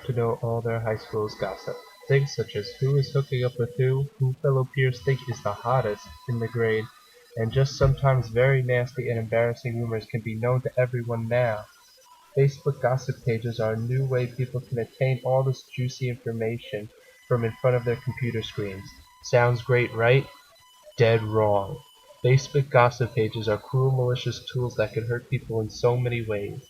to know all their high school's gossip. Things such as who is hooking up with who fellow peers think is the hottest in the grade, and just sometimes very nasty and embarrassing rumors can be known to everyone now. Facebook gossip pages are a new way people can attain all this juicy information from in front of their computer screens. Sounds great, right? Dead wrong. Facebook gossip pages are cruel, malicious tools that can hurt people in so many ways.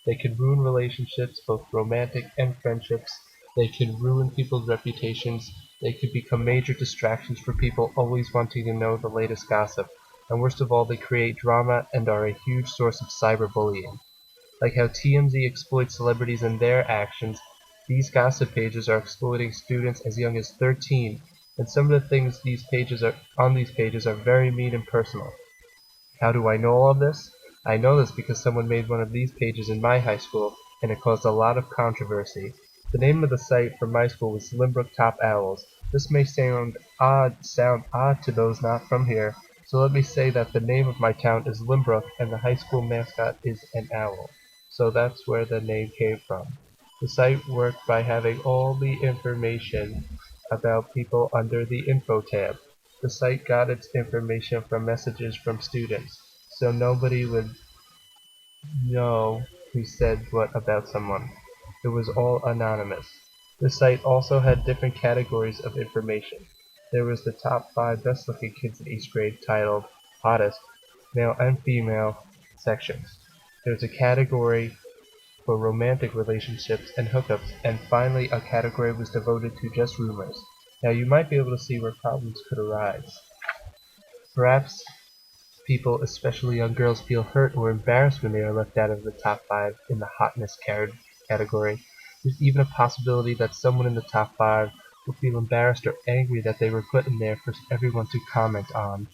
They can ruin relationships, both romantic and friendships. They can ruin people's reputations. They can become major distractions for people always wanting to know the latest gossip. And worst of all, they create drama and are a huge source of cyberbullying. Like how TMZ exploits celebrities and their actions, these gossip pages are exploiting students as young as 13, and some of the things on these pages are very mean and personal. How do I know all of this? I know this because someone made one of these pages in my high school, and it caused a lot of controversy. The name of the site for my school was Limbrook Top Owls. This may sound odd to those not from here, so let me say that the name of my town is Limbrook, and the high school mascot is an owl. So that's where the name came from. The site worked by having all the information about people under the info tab. The site got its information from messages from students, so nobody would know who said what about someone. It was all anonymous. The site also had different categories of information. There was the top 5 best looking kids in each grade titled Hottest, Male and Female sections. There was a category for romantic relationships and hookups, and finally a category was devoted to just rumors. Now you might be able to see where problems could arise. Perhaps people, especially young girls, feel hurt or embarrassed when they are left out of the top 5 in the hotness category. There's even a possibility that someone in the top 5 will feel embarrassed or angry that they were put in there for everyone to comment on.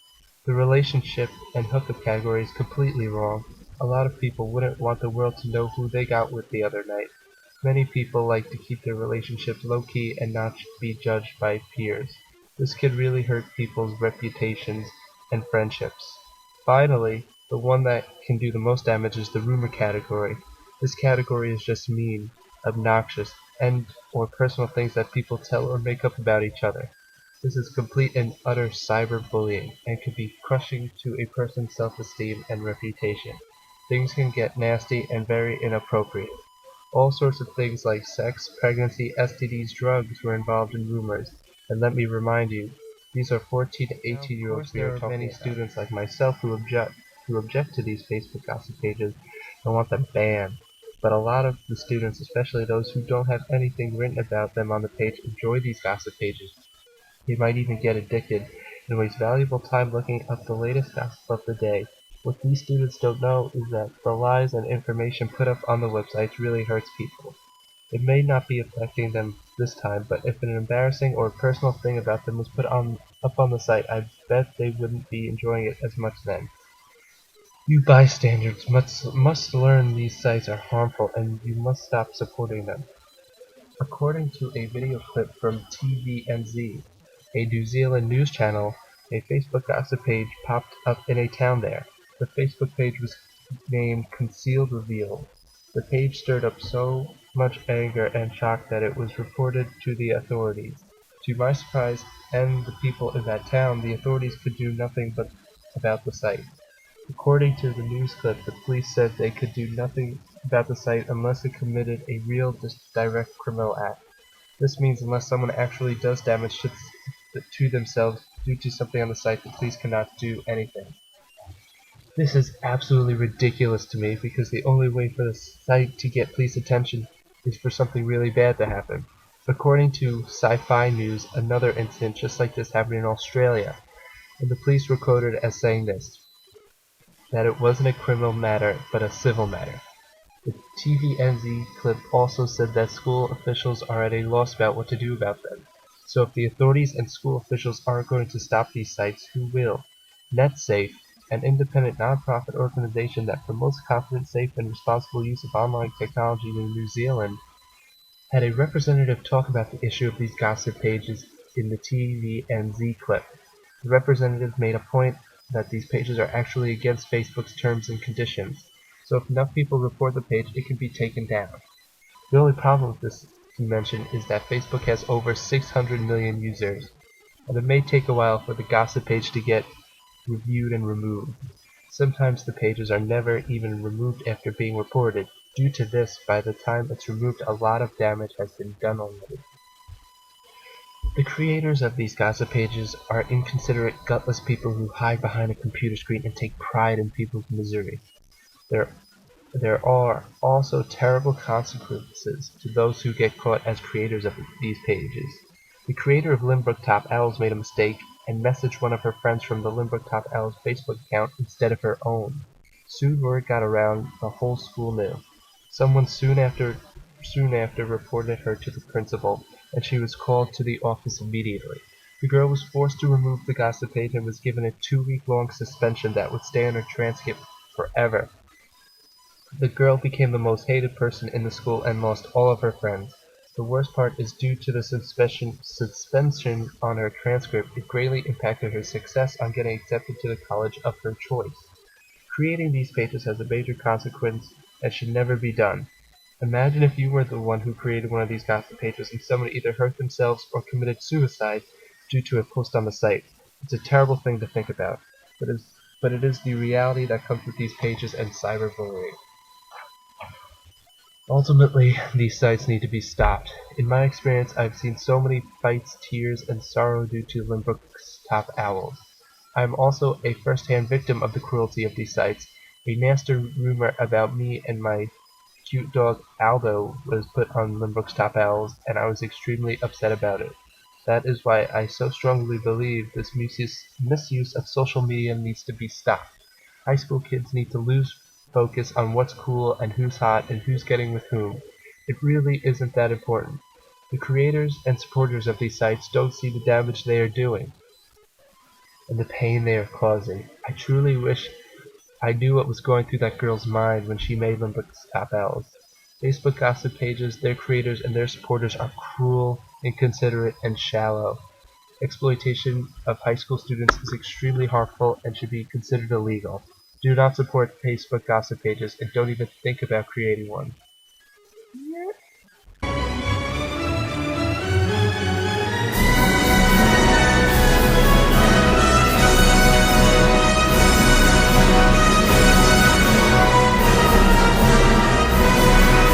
The relationship and hookup category is completely wrong. A lot of people wouldn't want the world to know who they got with the other night. Many people like to keep their relationships low-key and not be judged by peers. This could really hurt people's reputations and friendships. Finally, the one that can do the most damage is the rumor category. This category is just mean, obnoxious, or personal things that people tell or make up about each other. This is complete and utter cyberbullying and can be crushing to a person's self-esteem and reputation. Things can get nasty and very inappropriate. All sorts of things like sex, pregnancy, STDs, drugs were involved in rumors. And let me remind you, these are 14 to 18-year-olds we are talking about. There are many students like myself who object to these Facebook gossip pages and want them banned. But a lot of the students, especially those who don't have anything written about them on the page, enjoy these gossip pages. They might even get addicted and waste valuable time looking up the latest gossip of the day. What these students don't know is that the lies and information put up on the websites really hurts people. It may not be affecting them this time, but if an embarrassing or personal thing about them was put up on the site, I bet they wouldn't be enjoying it as much then. You bystanders must learn these sites are harmful and you must stop supporting them. According to a video clip from TVNZ, a New Zealand news channel, a Facebook gossip page popped up in a town there. The Facebook page was named Concealed Revealed. The page stirred up so much anger and shock that it was reported to the authorities. To my surprise and the people in that town, the authorities could do nothing about the site. According to the news clip, the police said they could do nothing about the site unless it committed a real direct criminal act. This means unless someone actually does damage to themselves due to something on the site, the police cannot do anything. This is absolutely ridiculous to me because the only way for the site to get police attention is for something really bad to happen. According to Sci-Fi News, another incident just like this happened in Australia, and the police were quoted as saying this, that it wasn't a criminal matter but a civil matter. The TVNZ clip also said that school officials are at a loss about what to do about them. So if the authorities and school officials aren't going to stop these sites, who will? NetSafe, an independent non-profit organization that promotes confident, safe, and responsible use of online technology in New Zealand, had a representative talk about the issue of these gossip pages in the TVNZ clip. The representative made a point that these pages are actually against Facebook's terms and conditions, so if enough people report the page, it can be taken down. The only problem with this to mention is that Facebook has over 600 million users, and it may take a while for the gossip page to get reviewed and removed. Sometimes the pages are never even removed after being reported. Due to this, by the time it's removed, a lot of damage has been done already. The creators of these gossip pages are inconsiderate, gutless people who hide behind a computer screen and take pride in people's misery. There are also terrible consequences to those who get caught as creators of these pages. The creator of Limburg Top Owls made a mistake and messaged one of her friends from the Limburg Top Owls Facebook account instead of her own. Soon word got around, the whole school knew. Someone soon after reported her to the principal, and she was called to the office immediately. The girl was forced to remove the gossip page and was given a 2-week-long suspension that would stay on her transcript forever. The girl became the most hated person in the school and lost all of her friends. The worst part is due to the suspension on her transcript, it greatly impacted her success on getting accepted to the college of her choice. Creating these pages has a major consequence and should never be done. Imagine if you were the one who created one of these gossip pages and someone either hurt themselves or committed suicide due to a post on the site. It's a terrible thing to think about, but it is the reality that comes with these pages and cyberbullying. Ultimately, these sites need to be stopped. In my experience, I've seen so many fights, tears, and sorrow due to Limburg's Top Owls. I am also a first-hand victim of the cruelty of these sites. A nasty rumor about me and my cute dog Aldo was put on Limburg's Top Owls, and I was extremely upset about it. That is why I so strongly believe this misuse of social media needs to be stopped. High school kids need to lose focus on what's cool and who's hot and who's getting with whom. It really isn't that important. The creators and supporters of these sites don't see the damage they are doing and the pain they are causing. I truly wish I knew what was going through that girl's mind when she made Limburg's Top Owls. Facebook gossip pages, their creators, and their supporters are cruel, inconsiderate, and shallow. Exploitation of high school students is extremely harmful and should be considered illegal. Do not support Facebook gossip pages and don't even think about creating one.